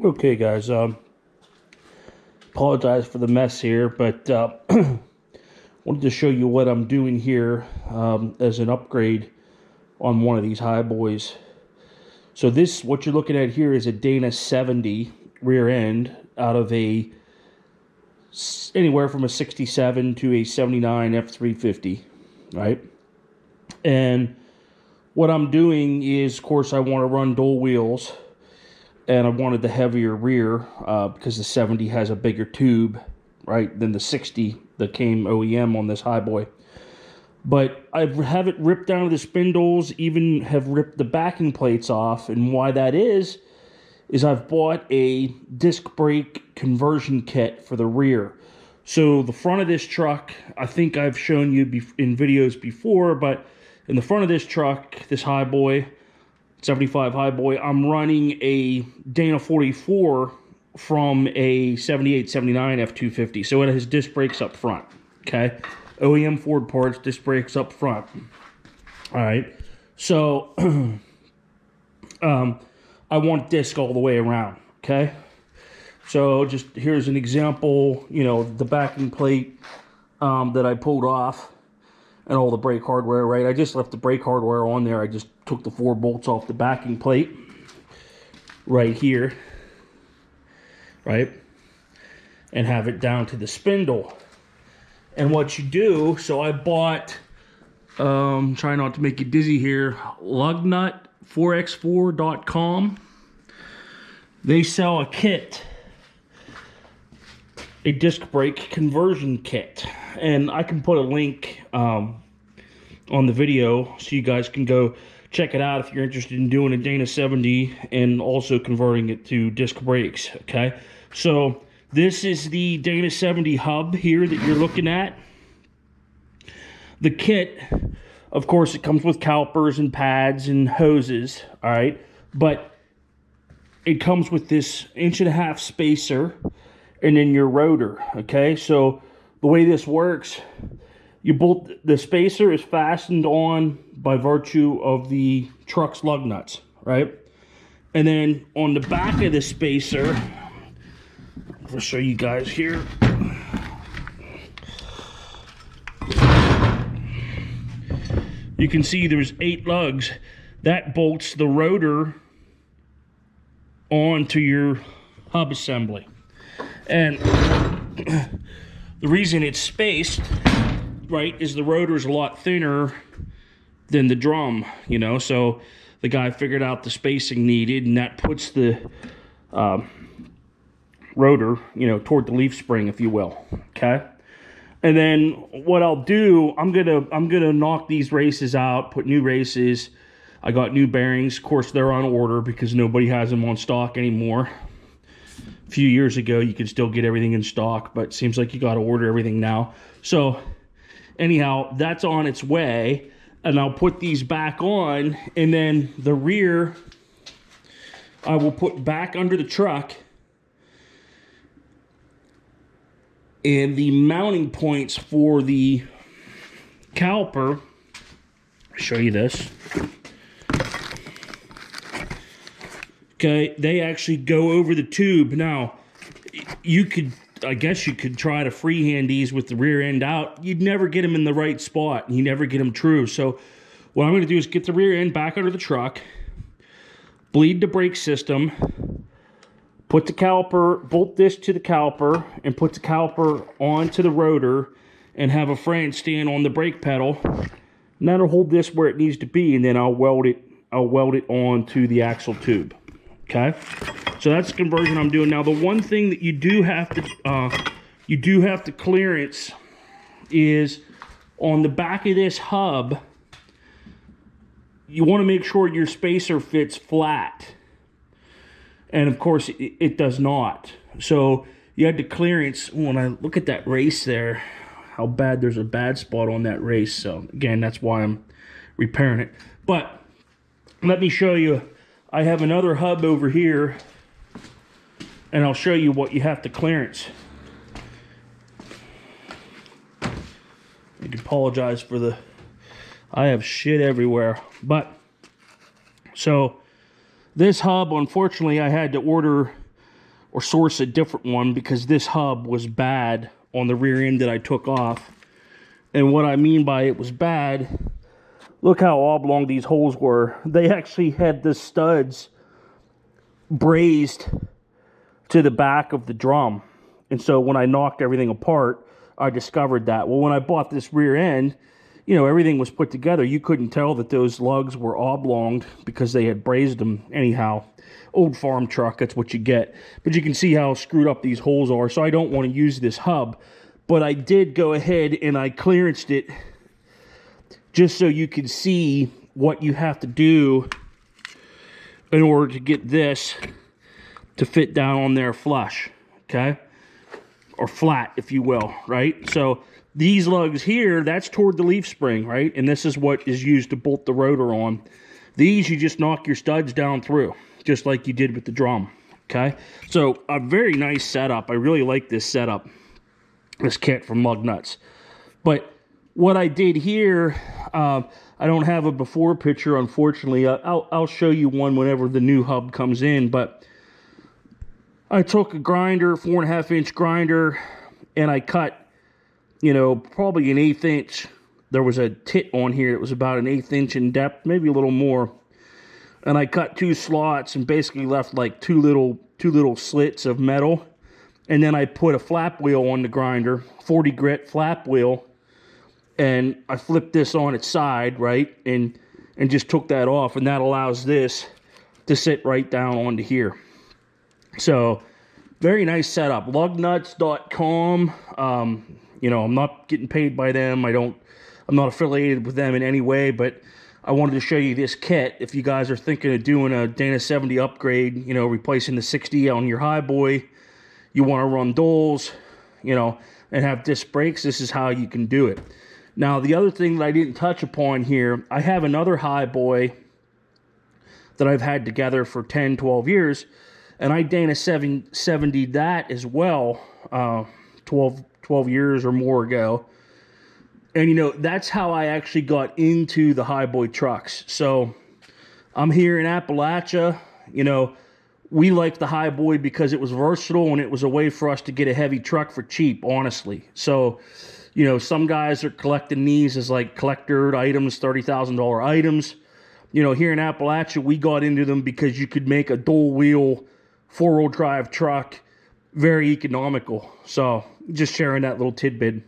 Okay, guys, apologize for the mess here, but wanted to show you what I'm doing here as an upgrade on one of these Highboys. So this, what you're looking at here, is a Dana 70 rear end out of anywhere from a 67 to a 79 F350, right? And what I'm doing is, of course, I want to run dual wheels. And I wanted the heavier rear because the 70 has a bigger tube, right, than the 60 that came OEM on this Highboy. But I have it ripped down to the spindles, even have ripped the backing plates off. And why that is I've bought a disc brake conversion kit for the rear. So the front of this truck, I think I've shown you in videos before, but in the front of this truck, this Highboy, 75 Highboy, I'm running a Dana 44 from a 78, 79 F250. So it has disc brakes up front, okay? OEM Ford parts, disc brakes up front. All right, so I want disc all the way around, okay? So just here's an example, you know, the backing plate that I pulled off and all the brake hardware, right? I just left the brake hardware on there. I just took the 4 bolts off the backing plate right here, right? And have it down to the spindle. And what you do, so I bought, try not to make you dizzy here, lugnut4x4.com. They sell a kit, a disc brake conversion kit. And I can put a link on the video so you guys can go check it out if you're interested in doing a Dana 70 and also converting it to disc brakes, okay? So this is the Dana 70 hub here that you're looking at. The kit, of course, it comes with calipers and pads and hoses, all right? But it comes with this 1.5 inch spacer and then your rotor, okay? So the way this works, the spacer is fastened on by virtue of the truck's lug nuts, right? And then on the back of the spacer, I'll show you guys here. You can see there's 8 lugs. That bolts the rotor onto your hub assembly. And the reason it's spaced, right, is the rotor is a lot thinner than the drum, you know, so the guy figured out the spacing needed, and that puts the rotor, you know, toward the leaf spring, if you will, okay? And then what I'll do, I'm gonna knock these races out, put new races. I got new bearings. Of course, they're on order because nobody has them on stock anymore. A few years ago, you could still get everything in stock, but it seems like you got to order everything now. So anyhow, that's on its way, and I'll put these back on, and then the rear I will put back under the truck, and the mounting points for the caliper, I'll show you this. Okay, they actually go over the tube. Now, I guess you could try to freehand these with the rear end out. You'd never get them in the right spot, and you never get them true. So what I'm going to do is get the rear end back under the truck, bleed the brake system, put the caliper, bolt this to the caliper, and put the caliper onto the rotor, and have a friend stand on the brake pedal. And that'll hold this where it needs to be, and then I'll weld it onto the axle tube. Okay, so that's the conversion I'm doing now. The one thing that you do have to clearance is on the back of this hub. You want to make sure your spacer fits flat, and of course it does not. So you had to clearance. When I look at that race there, how bad, there's a bad spot on that race. So again, that's why I'm repairing it. But let me show you. I have another hub over here, and I'll show you what you have to clearance. I apologize for the, I have shit everywhere. But, so, this hub, unfortunately, I had to order or source a different one, because this hub was bad on the rear end that I took off. And what I mean by it was bad, look how oblong these holes were. They actually had the studs brazed to the back of the drum. And so when I knocked everything apart, I discovered that. Well, when I bought this rear end, you know, everything was put together. You couldn't tell that those lugs were oblonged because they had brazed them. Anyhow, old farm truck, that's what you get. But you can see how screwed up these holes are. So I don't want to use this hub. But I did go ahead and I clearanced it just so you can see what you have to do in order to get this to fit down on there flush, okay? Or flat, if you will, right? So these lugs here, that's toward the leaf spring, right? And this is what is used to bolt the rotor on. These, you just knock your studs down through, just like you did with the drum, okay? So a very nice setup. I really like this setup, this kit from Lug Nuts. But what I did here, I don't have a before picture, unfortunately. I'll show you one whenever the new hub comes in, but I took a grinder, 4.5-inch grinder, and I cut, you know, probably an 1/8 inch. There was a tit on here that was about an 1/8 inch in depth, maybe a little more. And I cut 2 slots and basically left like two little slits of metal. And then I put a flap wheel on the grinder, 40 grit flap wheel, and I flipped this on its side, right, and just took that off, and that allows this to sit right down onto here. So, very nice setup. Lugnuts.com. You know, I'm not getting paid by them. I'm not affiliated with them in any way, but I wanted to show you this kit. If you guys are thinking of doing a Dana 70 upgrade, you know, replacing the 60 on your Highboy, you want to run duals, you know, and have disc brakes, this is how you can do it. Now, the other thing that I didn't touch upon here, I have another Highboy that I've had together for 10, 12 years, and I Dana 70'd that as well 12 years or more ago. And, you know, that's how I actually got into the Highboy trucks. So, I'm here in Appalachia, you know, we liked the Highboy because it was versatile and it was a way for us to get a heavy truck for cheap, honestly. So, you know, some guys are collecting these as like collector items, $30,000 items. You know, here in Appalachia, we got into them because you could make a dual wheel, 4-wheel drive truck very economical. So, just sharing that little tidbit.